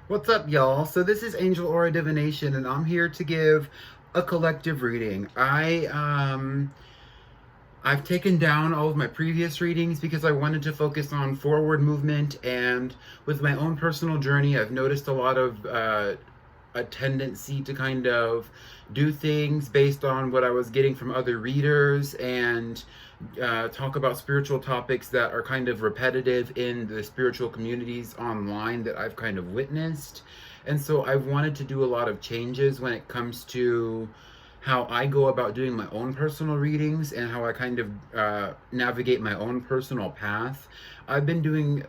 What's up, y'all? So this is Angel Aura Divination, and I'm here to give a collective reading. I've taken down all of my previous readings because I wanted to focus on forward movement, and with my own personal journey, I've noticed a lot of a tendency to kind of do things based on what I was getting from other readers and talk about spiritual topics that are kind of repetitive in the spiritual communities online that I've kind of witnessed. And so I've wanted to do a lot of changes when it comes to how I go about doing my own personal readings and how I kind of navigate my own personal path. I've been doing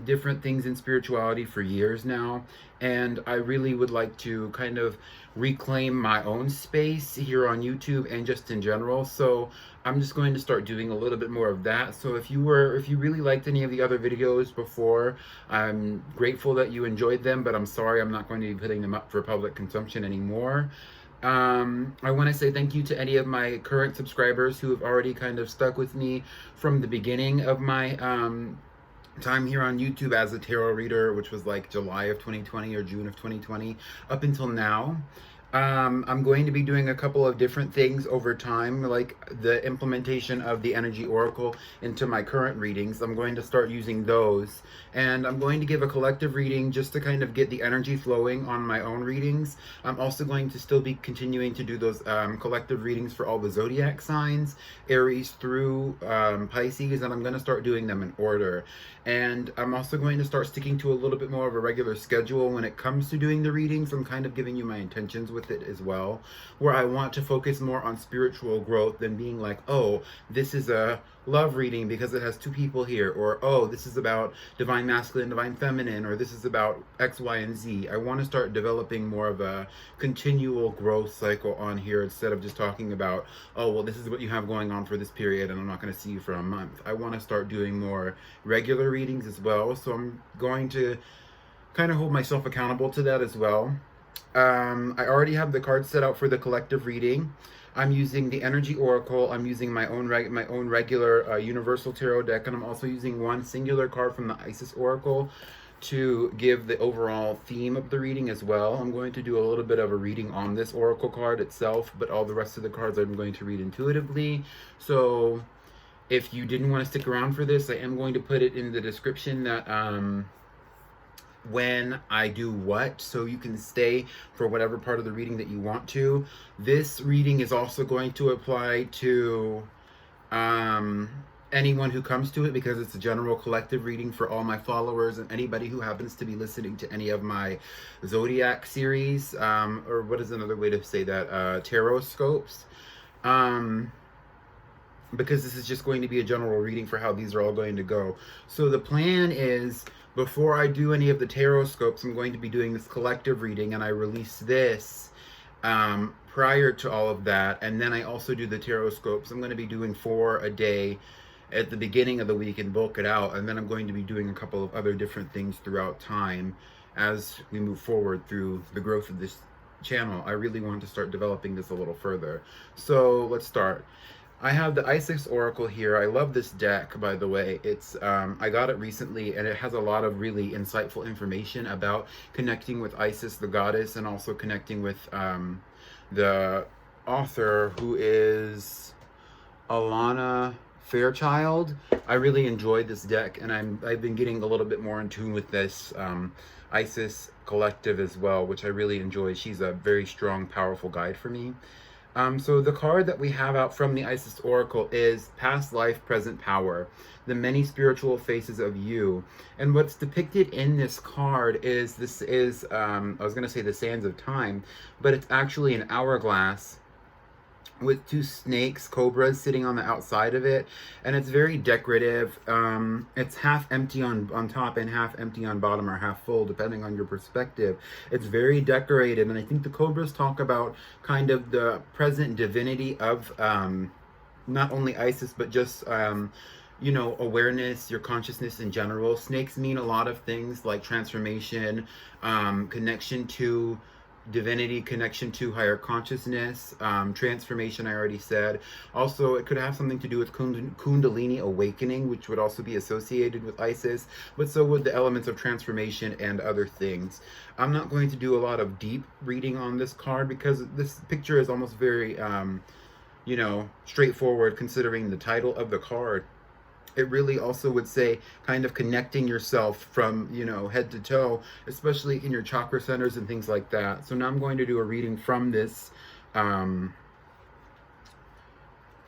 different things in spirituality for years now, and I really would like to kind of reclaim my own space here on YouTube and just in general. So I'm just going to start doing a little bit more of that. So if you really liked any of the other videos before, I'm grateful that you enjoyed them, but I'm sorry I'm not going to be putting them up for public consumption anymore. I want to say thank you to any of my current subscribers who have already kind of stuck with me from the beginning of my time here on YouTube as a tarot reader, which was like July of 2020 or June of 2020, up until now. I'm going to be doing a couple of different things over time, like the implementation of the Energy Oracle into my current readings. I'm going to start using those, and I'm going to give a collective reading just to kind of get the energy flowing on my own readings. I'm also going to still be continuing to do those collective readings for all the zodiac signs, Aries through Pisces, and I'm going to start doing them in order. And I'm also going to start sticking to a little bit more of a regular schedule when it comes to doing the readings. I'm kind of giving you my intentions with it as well, where I want to focus more on spiritual growth than being like, oh, this is a love reading because it has two people here, or oh, this is about divine masculine, divine feminine, or this is about X, Y, and Z. I want to start developing more of a continual growth cycle on here instead of just talking about, oh, well, this is what you have going on for this period and I'm not going to see you for a month. I want to start doing more regular readings as well, so I'm going to kind of hold myself accountable to that as well. I already have the cards set out for the collective reading. I'm using the Energy Oracle. I'm using my own regular Universal Tarot deck, and I'm also using one singular card from the Isis Oracle to give the overall theme of the reading as well. I'm going to do a little bit of a reading on this Oracle card itself, but all the rest of the cards I'm going to read intuitively. So if you didn't want to stick around for this, I am going to put it in the description that when I do what, so you can stay for whatever part of the reading that you want to. This reading is also going to apply to anyone who comes to it because it's a general collective reading for all my followers and anybody who happens to be listening to any of my Zodiac series, or what is another way to say that, Tarotscopes. Because this is just going to be a general reading for how these are all going to go. So the plan is, before I do any of the tarot scopes, I'm going to be doing this collective reading, and I release this prior to all of that, and then I also do the tarot scopes. I'm going to be doing 4 a day at the beginning of the week and bulk it out, and then I'm going to be doing a couple of other different things throughout time as we move forward through the growth of this channel. I really want to start developing this a little further. So let's start. I have the Isis Oracle here. I love this deck, by the way. It's I got it recently, and it has a lot of really insightful information about connecting with Isis, the goddess, and also connecting with the author, who is Alana Fairchild. I really enjoyed this deck, and I've been getting a little bit more in tune with this Isis collective as well, which I really enjoy. She's a very strong, powerful guide for me. So the card that we have out from the Isis Oracle is Past Life, Present Power, the many spiritual faces of you. And what's depicted in this card is, I was going to say the sands of time, but it's actually an hourglass with 2 snakes, cobras, sitting on the outside of it, and it's very decorative. It's half empty on top and half empty on bottom, or half full, depending on your perspective. It's very decorated, and I think the cobras talk about kind of the present divinity of not only Isis, but just you know, awareness, your consciousness in general. Snakes mean a lot of things like transformation, connection to divinity, connection to higher consciousness, transformation, I already said. Also, it could have something to do with Kundalini awakening, which would also be associated with Isis, but so would the elements of transformation and other things. I'm not going to do a lot of deep reading on this card because this picture is almost very, straightforward considering the title of the card. It really also would say kind of connecting yourself from, head to toe, especially in your chakra centers and things like that. So now I'm going to do a reading from this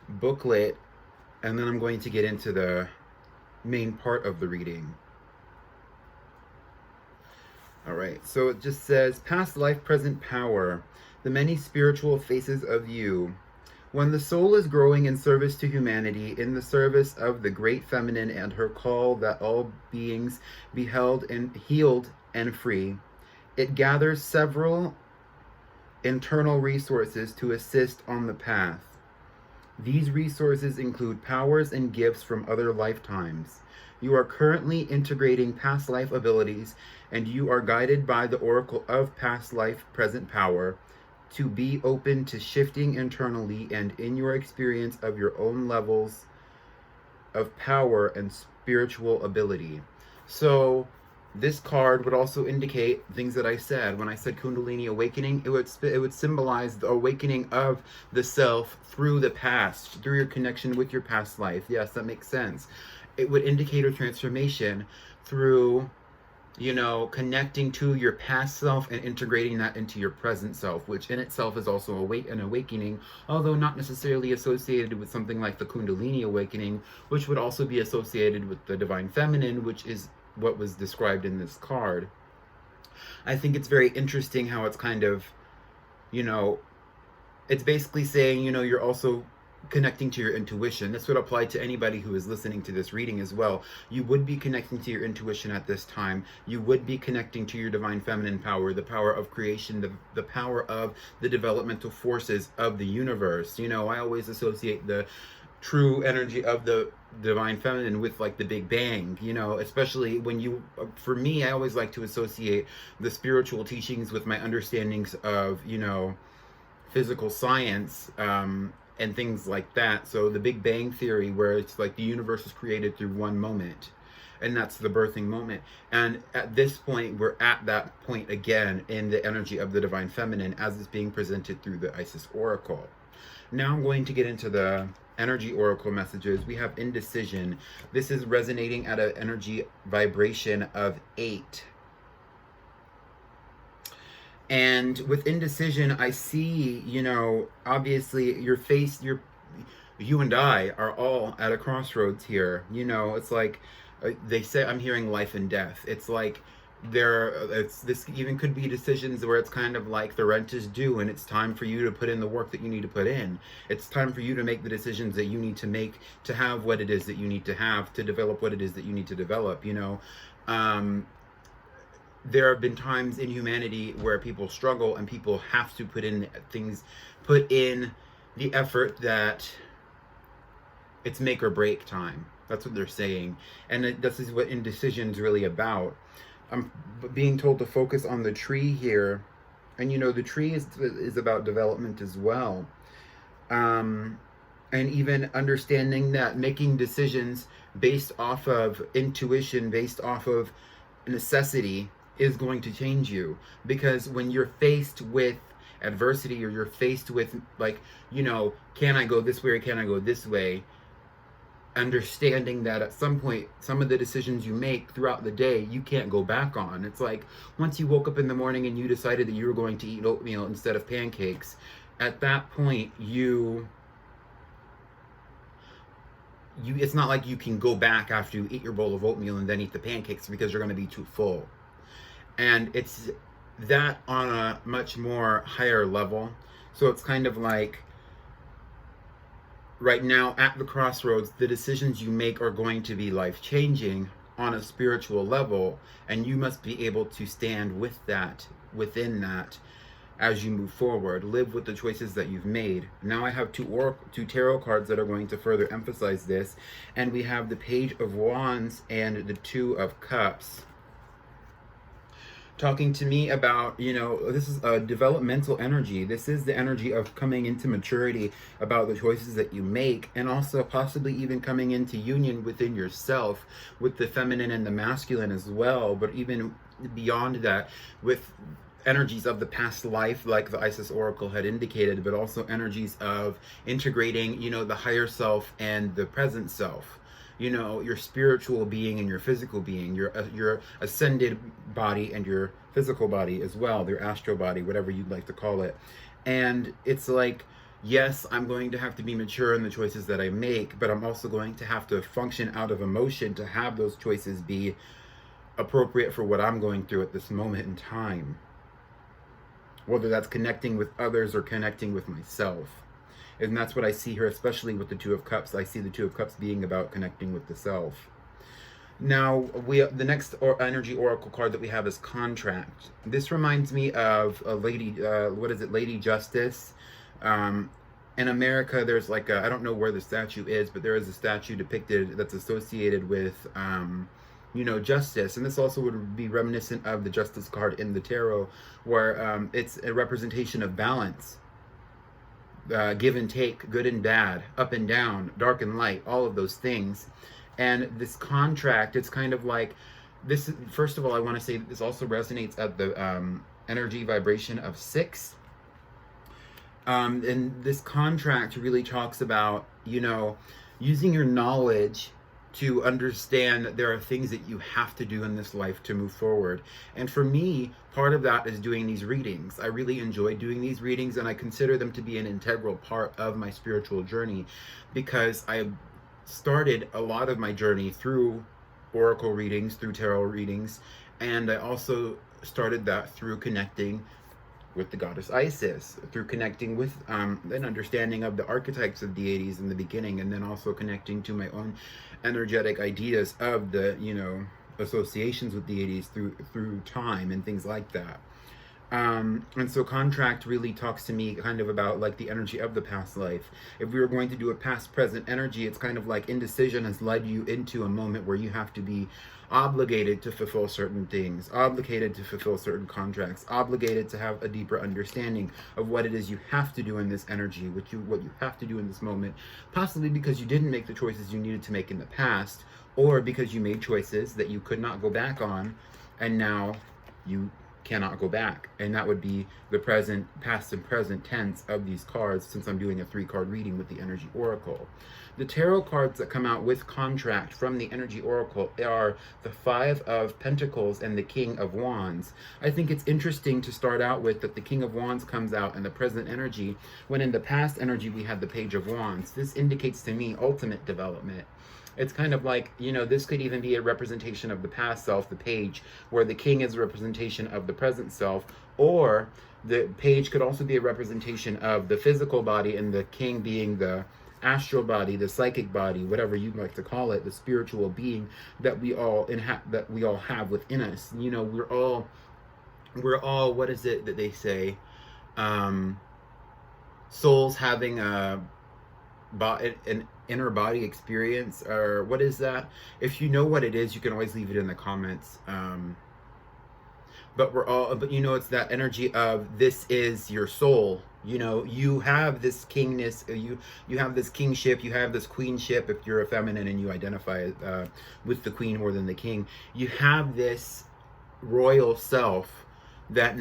booklet, and then I'm going to get into the main part of the reading. All right, so it just says, past life, present power, the many spiritual faces of you. When the soul is growing in service to humanity, in the service of the great feminine and her call that all beings be held and healed and free, it gathers several internal resources to assist on the path. These resources include powers and gifts from other lifetimes. You are currently integrating past life abilities, and you are guided by the oracle of past life, present power, to be open to shifting internally and in your experience of your own levels of power and spiritual ability. So this card would also indicate things that I said. When I said Kundalini awakening, it would symbolize the awakening of the self through the past, through your connection with your past life. Yes, that makes sense. It would indicate a transformation through connecting to your past self and integrating that into your present self, which in itself is also an awakening, although not necessarily associated with something like the Kundalini awakening, which would also be associated with the divine feminine, which is what was described in this card. I think it's very interesting how it's kind of, it's basically saying, you're also connecting to your intuition. This would apply to anybody who is listening to this reading as well. You would be connecting to your intuition at this time. You would be connecting to your divine feminine power, the power of creation, the power of the developmental forces of the universe. I always associate the true energy of the divine feminine with like the Big Bang, especially when for me, I always like to associate the spiritual teachings with my understandings of, physical science, and things like that. So the Big Bang Theory, where it's like the universe is created through one moment, and that's the birthing moment. And at this point, we're at that point again in the energy of the divine feminine as it's being presented through the Isis Oracle. Now I'm going to get into the energy oracle messages. We have indecision. This is resonating at an energy vibration of 8. And with indecision, I see, obviously you and I are all at a crossroads here. It's like they say, I'm hearing life and death. It's like this even could be decisions where it's kind of like the rent is due and it's time for you to put in the work that you need to put in. It's time for you to make the decisions that you need to make to have what it is that you need to have, to develop what it is that you need to develop, There have been times in humanity where people struggle and people have to put in the effort that it's make or break time. That's what they're saying. And this is what indecision is really about. I'm being told to focus on the tree here. And the tree is about development as well. And even understanding that making decisions based off of intuition, based off of necessity, is going to change you. Because when you're faced with adversity, or you're faced with can I go this way or can I go this way, understanding that at some point some of the decisions you make throughout the day you can't go back on. It's like once you woke up in the morning and you decided that you were going to eat oatmeal instead of pancakes, at that point it's not like you can go back after you eat your bowl of oatmeal and then eat the pancakes, because you're going to be too full. And it's that on a much more higher level. So it's kind of like right now at the crossroads, the decisions you make are going to be life-changing on a spiritual level, and you must be able to stand within that as you move forward. Live with the choices that you've made. Now I have two tarot cards that are going to further emphasize this, and we have the Page of Wands and the Two of Cups. talking to me about, this is a developmental energy. This is the energy of coming into maturity about the choices that you make, and also possibly even coming into union within yourself with the feminine and the masculine as well, but even beyond that, with energies of the past life, like the Isis Oracle had indicated, but also energies of integrating, the higher self and the present self. Your spiritual being and your physical being, your ascended body and your physical body as well, your astral body, whatever you'd like to call it. And it's like, yes, I'm going to have to be mature in the choices that I make, but I'm also going to have to function out of emotion to have those choices be appropriate for what I'm going through at this moment in time. Whether that's connecting with others or connecting with myself. And that's what I see here, especially with the Two of Cups. I see the Two of Cups being about connecting with the self. Now, the next energy oracle card that we have is Contract. This reminds me of a lady, Lady Justice. In America, there's like I don't know where the statue is, but there is a statue depicted that's associated with, justice. And this also would be reminiscent of the Justice card in the tarot, where it's a representation of balance. Give and take, good and bad, up and down, dark and light, all of those things. And this contract, it's kind of like this. First of all, I want to say that this also resonates at the energy vibration of 6. And this contract really talks about, using your knowledge to understand that there are things that you have to do in this life to move forward. And for me, part of that is doing these readings. I really enjoy doing these readings, and I consider them to be an integral part of my spiritual journey, because I started a lot of my journey through oracle readings, through tarot readings, and I also started that through connecting with the goddess Isis, through connecting with an understanding of the archetypes of deities in the beginning, and then also connecting to my own energetic ideas of the, associations with deities through time and things like that. And so Contract really talks to me kind of about like the energy of the past life. If we were going to do a past present energy, it's kind of like indecision has led you into a moment where you have to be obligated to fulfill certain things, obligated to fulfill certain contracts, obligated to have a deeper understanding of what it is you have to do in this energy, what you have to do in this moment, possibly because you didn't make the choices you needed to make in the past, or because you made choices that you could not go back on, and now you cannot go back. And that would be the present, past, and present tense of these cards, since I'm doing a 3-card reading with the Energy Oracle. The tarot cards that come out with Contract from the Energy Oracle are the 5 of Pentacles and the King of Wands. I think it's interesting to start out with that the King of Wands comes out in the present energy, when in the past energy we had the Page of Wands. This indicates to me ultimate development. It's kind of like, this could even be a representation of the past self, the page, where the king is a representation of the present self, or the page could also be a representation of the physical body, and the king being the astral body, the psychic body, whatever you'd like to call it, the spiritual being that we all have within us. We're all, what is it that they say? Souls having an inner body experience, or what is that? If you know what it is, you can always leave it in the comments. But it's that energy of, this is your soul. You have this kingness, you have this kingship, you have this queenship, if you're a feminine and you identify with the queen more than the king. You have this royal self that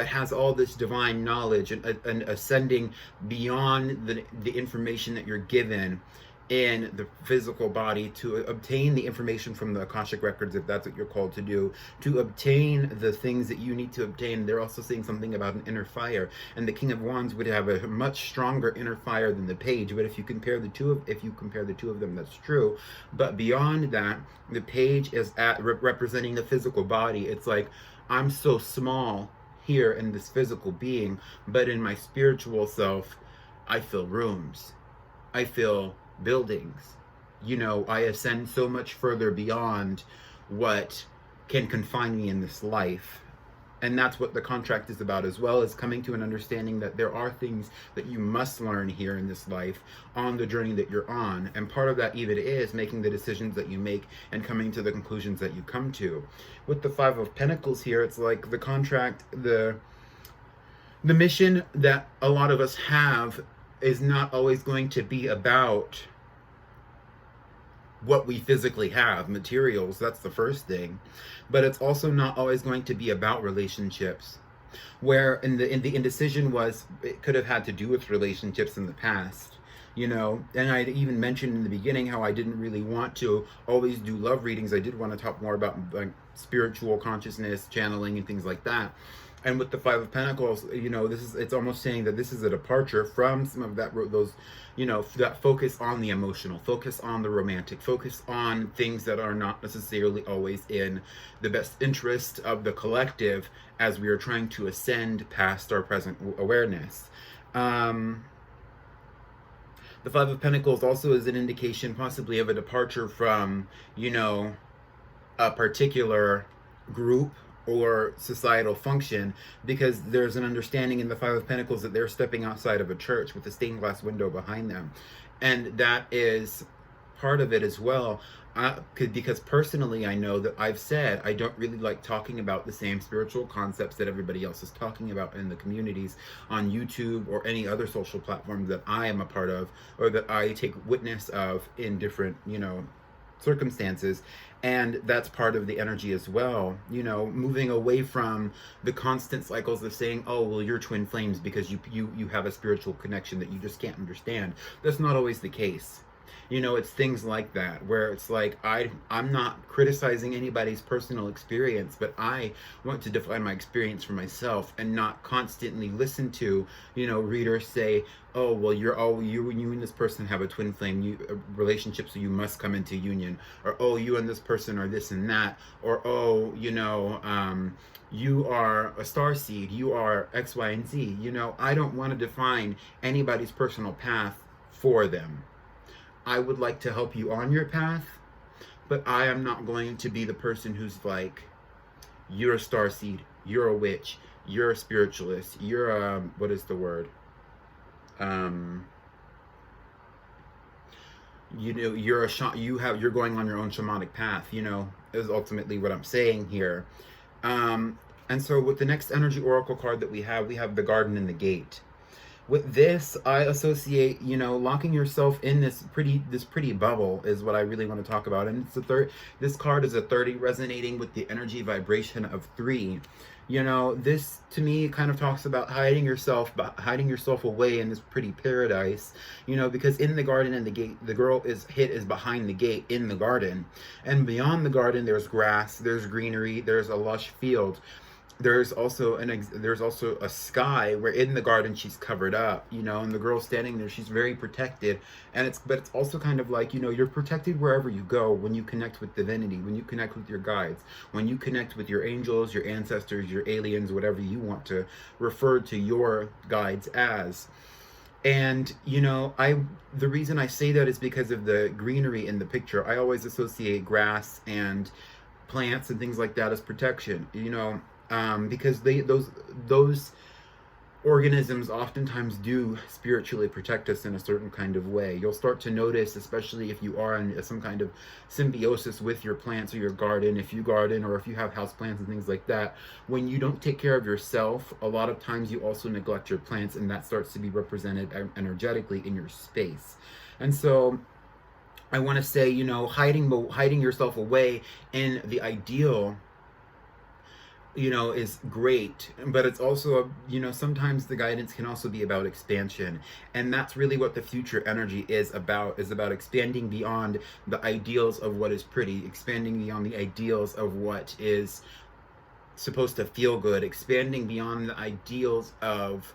has all this divine knowledge, and ascending beyond the information that you're given in the physical body, to obtain the information from the Akashic records, if that's what you're called to do, to obtain the things that you need to obtain. They're also saying something about an inner fire, and the King of Wands would have a much stronger inner fire than the Page. But if you compare the two of them, that's true. But beyond that, the Page is representing the physical body. It's like, I'm so small here in this physical being, but in my spiritual self, I fill rooms, I fill buildings. I ascend so much further beyond what can confine me in this life. And that's what the contract is about, as well as coming to an understanding that there are things that you must learn here in this life on the journey that you're on. And part of that even is making the decisions that you make and coming to the conclusions that you come to. With the Five of Pentacles here, it's like the contract, the mission that a lot of us have is not always going to be about what we physically have, materials. That's the first thing. But it's also not always going to be about relationships, where in the indecision was, it could have had to do with relationships in the past, you know. And I even mentioned in the beginning how I didn't really want to always do love readings. I did want to talk more about like spiritual consciousness, channeling, and things like that. And with the Five of Pentacles, you know, it's almost saying that this is a departure from some of that, those, you know, that focus on the emotional, focus on the romantic, focus on things that are not necessarily always in the best interest of the collective as we are trying to ascend past our present awareness. The Five of Pentacles also is an indication possibly of a departure from, you know, a particular group or societal function, because there's an understanding in the Five of Pentacles that they're stepping outside of a church with a stained glass window behind them. And that is part of it as well. Because personally, I know that I've said I don't really like talking about the same spiritual concepts that everybody else is talking about in the communities on YouTube or any other social platform that I am a part of, or that I take witness of in different, you know, circumstances. And that's part of the energy as well, you know, moving away from the constant cycles of saying, oh, well, you're twin flames because you have a spiritual connection that you just can't understand. That's not always the case. You know, it's things like that where it's like, I'm not criticizing anybody's personal experience, but I want to define my experience for myself and not constantly listen to, you know, readers say, oh, well, you and this person have a twin flame relationship, so you must come into union, or oh, you and this person are this and that, or oh, you know, you are a star seed, you are X, Y, and Z. You know, I don't want to define anybody's personal path for them. I would like to help you on your path, but I am not going to be the person who's like, you're a starseed, you're a witch, you're a spiritualist, you're a, what is the word? You know, you're going on your own shamanic path, you know, is ultimately what I'm saying here. And so with the next energy oracle card that we have the Garden and the Gate. With this, I associate, you know, locking yourself in this pretty bubble is what I really want to talk about. And it's this card is a 30, resonating with the energy vibration of 3. You know, this to me kind of talks about hiding yourself away in this pretty paradise, you know, because in the garden and the gate, the girl is behind the gate in the garden. And beyond the garden, there's grass, there's greenery, there's a lush field. There's also a sky where in the garden she's covered up, you know, and the girl standing there, she's very protected. And it's also kind of like, you know, you're protected wherever you go when you connect with divinity, when you connect with your guides, when you connect with your angels, your ancestors, your aliens, whatever you want to refer to your guides as. And, you know, the reason I say that is because of the greenery in the picture. I always associate grass and plants and things like that as protection, you know. Because those organisms oftentimes do spiritually protect us in a certain kind of way. You'll start to notice, especially if you are in some kind of symbiosis with your plants or your garden, if you garden or if you have house plants and things like that, when you don't take care of yourself, a lot of times you also neglect your plants, and that starts to be represented energetically in your space. And so I want to say, you know, hiding yourself away in the ideal, you know, is great, but it's also, you know, sometimes the guidance can also be about expansion. And that's really what the future energy is about expanding beyond the ideals of what is pretty, expanding beyond the ideals of what is supposed to feel good, expanding beyond the ideals of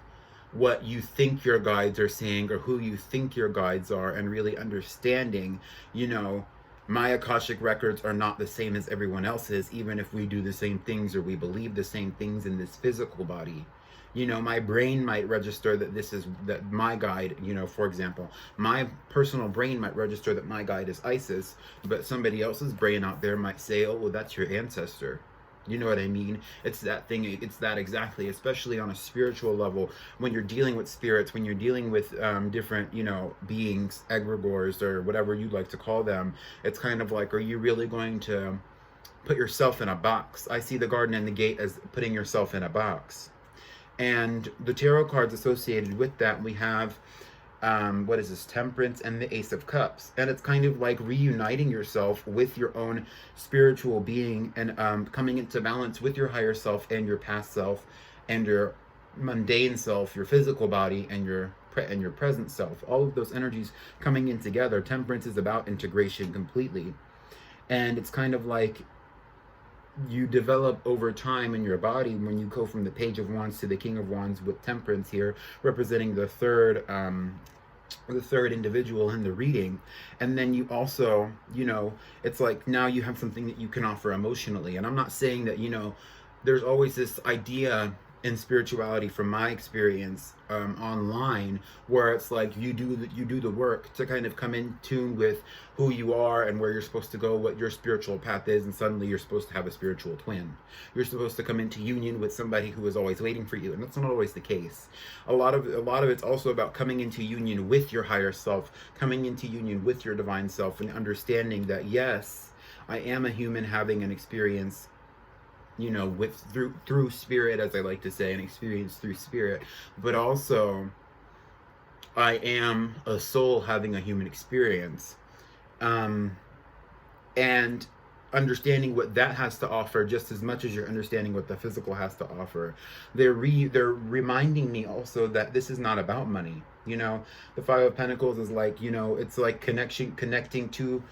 what you think your guides are saying or who you think your guides are, and really understanding, you know, my Akashic records are not the same as everyone else's, even if we do the same things or we believe the same things in this physical body. You know, my brain might register that my guide, you know, for example, my personal brain might register that my guide is Isis, but somebody else's brain out there might say, oh, well, that's your ancestor. You know what I mean? It's that thing, it's that exactly, especially on a spiritual level, when you're dealing with spirits, when you're dealing with different, you know, beings, egregores, or whatever you'd like to call them. It's kind of like, are you really going to put yourself in a box? I see the garden and the gate as putting yourself in a box. And the tarot cards associated with that, we have what is this, Temperance and the Ace of Cups. And it's kind of like reuniting yourself with your own spiritual being, and coming into balance with your higher self and your past self and your mundane self, your physical body, and your present self. All of those energies coming in together. Temperance is about integration completely. And it's kind of like you develop over time in your body when you go from the Page of Wands to the King of Wands, with Temperance here representing the third individual in the reading. And then you also, you know, it's like now you have something that you can offer emotionally. And I'm not saying that, you know, there's always this idea in spirituality, from my experience online, where it's like you do the work to kind of come in tune with who you are and where you're supposed to go, what your spiritual path is, and suddenly you're supposed to have a spiritual twin. You're supposed to come into union with somebody who is always waiting for you, and that's not always the case. A lot of it's also about coming into union with your higher self, coming into union with your divine self, and understanding that yes, I am a human having an experience, you know, with through spirit, as I like to say, an experience through spirit, but also I am a soul having a human experience, and understanding what that has to offer just as much as you're understanding what the physical has to offer. They're reminding me also that this is not about money. You know, the Five of Pentacles is like, you know, it's like connecting to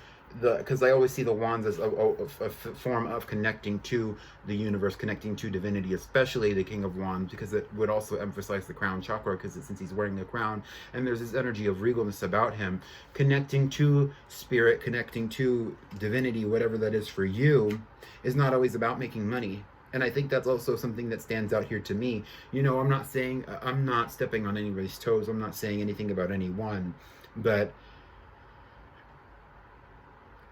because I always see the wands as a form of connecting to the universe, connecting to divinity, especially the King of Wands, because it would also emphasize the crown chakra, because since he's wearing a crown and there's this energy of regalness about him, connecting to spirit, connecting to divinity, whatever that is for you, is not always about making money. And I think that's also something that stands out here to me. You know, I'm not saying, I'm not stepping on anybody's toes, I'm not saying anything about anyone, but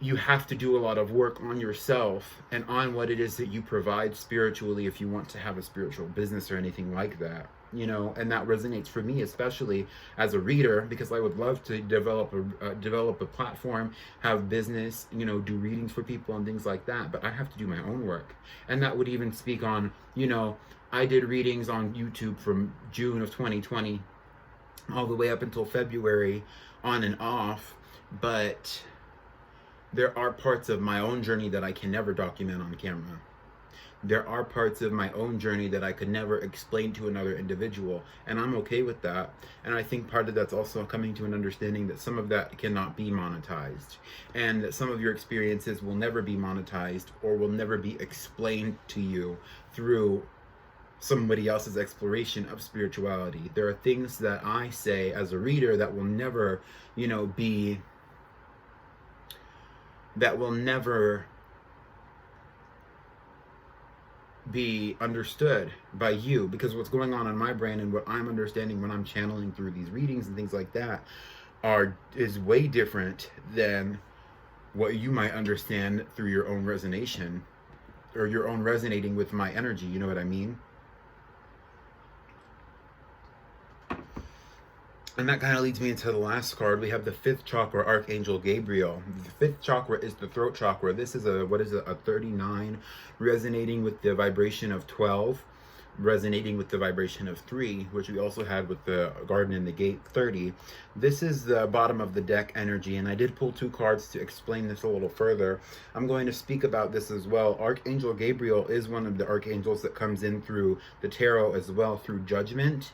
you have to do a lot of work on yourself and on what it is that you provide spiritually if you want to have a spiritual business or anything like that, you know. And that resonates for me, especially as a reader, because I would love to develop a platform, have business, you know, do readings for people and things like that, but I have to do my own work. And that would even speak on, you know, I did readings on YouTube from June of 2020 all the way up until February, on and off, but there are parts of my own journey that I can never document on camera. There are parts of my own journey that I could never explain to another individual, and I'm okay with that. And I think part of that's also coming to an understanding that some of that cannot be monetized, and that some of your experiences will never be monetized or will never be explained to you through somebody else's exploration of spirituality. There are things that I say as a reader that will never, you know, be understood by you, because what's going on in my brain and what I'm understanding when I'm channeling through these readings and things like that is way different than what you might understand through your own resonation, or your own resonating with my energy. You know what I mean? And that kind of leads me into the last card. We have the fifth chakra, Archangel Gabriel. The fifth chakra is the throat chakra. This is a 39, resonating with the vibration of 12, resonating with the vibration of 3, which we also had with the garden and the gate, 30. This is the bottom of the deck energy, and I did pull 2 cards to explain this a little further. I'm going to speak about this as well. Archangel Gabriel is one of the archangels that comes in through the tarot as well, through judgment.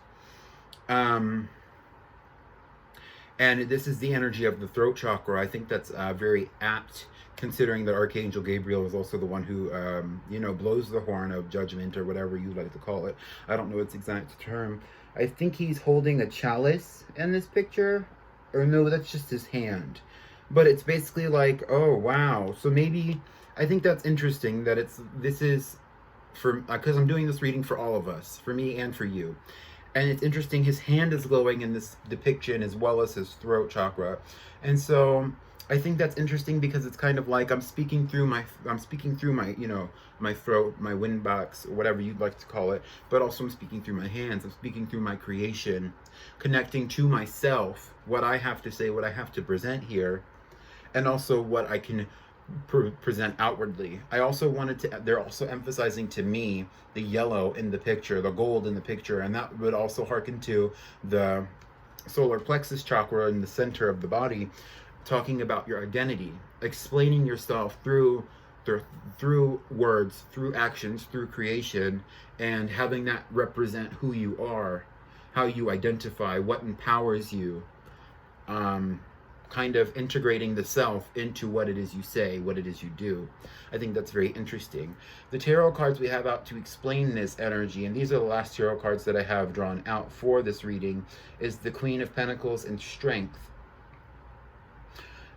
And this is the energy of the throat chakra. I think that's very apt, considering that Archangel Gabriel is also the one who, you know, blows the horn of judgment, or whatever you like to call it. I don't know its exact term. I think he's holding a chalice in this picture. Or no, that's just his hand. But it's basically like, oh, wow. So maybe, I think that's interesting that this is, for, because I'm doing this reading for all of us, for me and for you. And it's interesting, his hand is glowing in this depiction as well as his throat chakra. And so I think that's interesting because it's kind of like I'm speaking through my, you know, my throat, my wind box, or whatever you'd like to call it, but also I'm speaking through my hands. I'm speaking through my creation, connecting to myself, what I have to say, what I have to present here, and also what I can present outwardly. I also wanted to, they're also emphasizing to me the yellow in the picture, the gold in the picture, and that would also harken to the solar plexus chakra in the center of the body, talking about your identity, explaining yourself through words, through actions, through creation, and having that represent who you are, how you identify, what empowers you, kind of integrating the self into what it is you say, what it is you do. I think that's very interesting. The tarot cards we have out to explain this energy, and these are the last tarot cards that I have drawn out for this reading, is the Queen of Pentacles and Strength.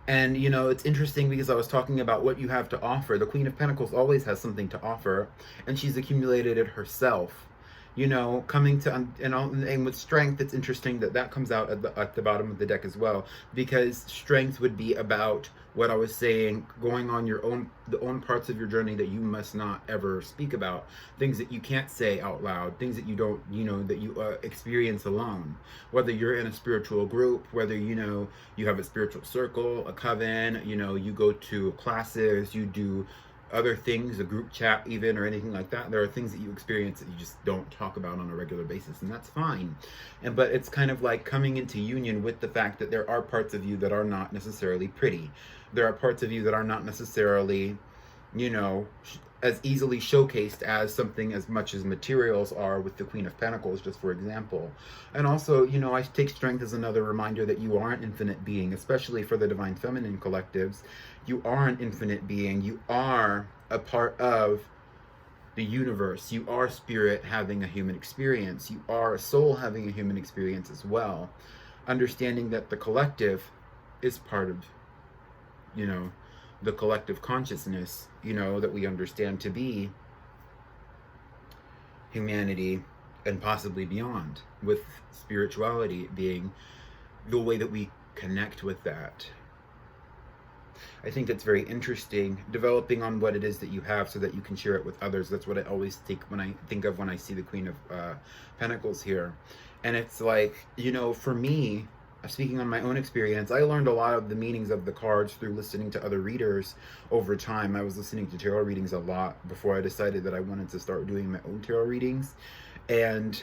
And, you know, it's interesting because I was talking about what you have to offer. The Queen of Pentacles always has something to offer, and she's accumulated it herself. You know, coming to, and with Strength, it's interesting that that comes out at the bottom of the deck as well, because Strength would be about what I was saying, going on the own parts of your journey that you must not ever speak about, things that you can't say out loud, things that you don't, you know, that you experience alone, whether you're in a spiritual group, whether, you know, you have a spiritual circle, a coven, you know, you go to classes, you do other things, a group chat even, or anything like that. There are things that you experience that you just don't talk about on a regular basis, and that's fine. But it's kind of like coming into union with the fact that there are parts of you that are not necessarily pretty. There are parts of you that are not necessarily, you know, as easily showcased as something as much as materials are with the Queen of Pentacles, just for example. And also, you know, I take Strength as another reminder that you are an infinite being, especially for the Divine Feminine collectives. You are an infinite being. You are a part of the universe. You are spirit having a human experience. You are a soul having a human experience as well. Understanding that the collective is part of, you know, the collective consciousness, you know, that we understand to be humanity and possibly beyond, with spirituality being the way that we connect with that. I think that's very interesting, developing on what it is that you have so that you can share it with others. That's what I always think when I see the Queen of Pentacles here. And it's like, you know, for me, speaking on my own experience, I learned a lot of the meanings of the cards through listening to other readers over time. I was listening to tarot readings a lot before I decided that I wanted to start doing my own tarot readings. And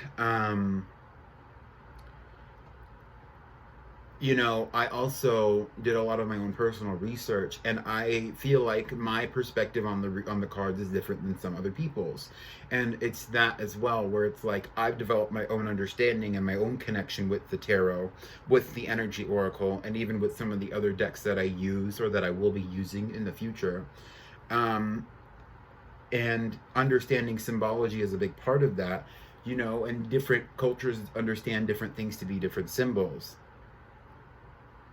you know, I also did a lot of my own personal research, and I feel like my perspective on the cards is different than some other people's. And it's that as well, where it's like I've developed my own understanding and my own connection with the tarot, with the energy oracle, and even with some of the other decks that I use or that I will be using in the future. And understanding symbology is a big part of that, you know, and different cultures understand different things to be different symbols.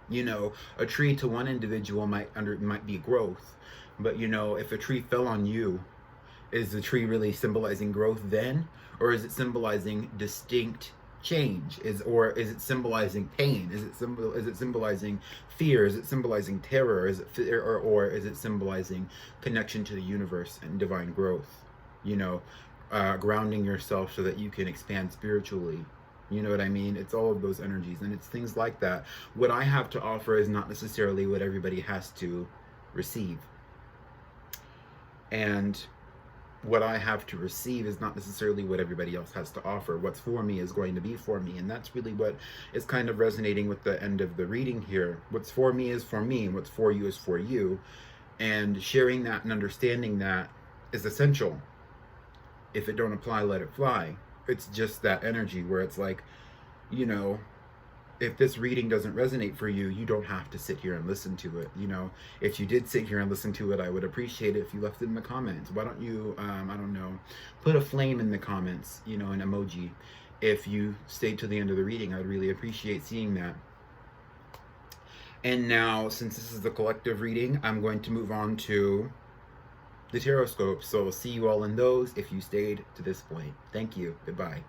You know, a tree to one individual might be growth, but, you know, if a tree fell on you, is the tree really symbolizing growth then, or is it symbolizing distinct change? Or is it symbolizing pain? Is it symbolizing fear? Is it symbolizing terror? Is it or is it symbolizing connection to the universe and divine growth? You know, grounding yourself so that you can expand spiritually. You know what I mean? It's all of those energies, and it's things like that. What I have to offer is not necessarily what everybody has to receive. And what I have to receive is not necessarily what everybody else has to offer. What's for me is going to be for me. And that's really what is kind of resonating with the end of the reading here. What's for me is for me, and what's for you is for you. And sharing that and understanding that is essential. If it don't apply, let it fly. It's just that energy where it's like, you know, if this reading doesn't resonate for you, you don't have to sit here and listen to it. You know, if you did sit here and listen to it, I would appreciate it if you left it in the comments. Why don't you, I don't know, put a flame in the comments, you know, an emoji. If you stayed to the end of the reading, I'd really appreciate seeing that. And now, since this is the collective reading, I'm going to move on to the Tarotscope. So I'll see you all in those if you stayed to this point. Thank you. Goodbye.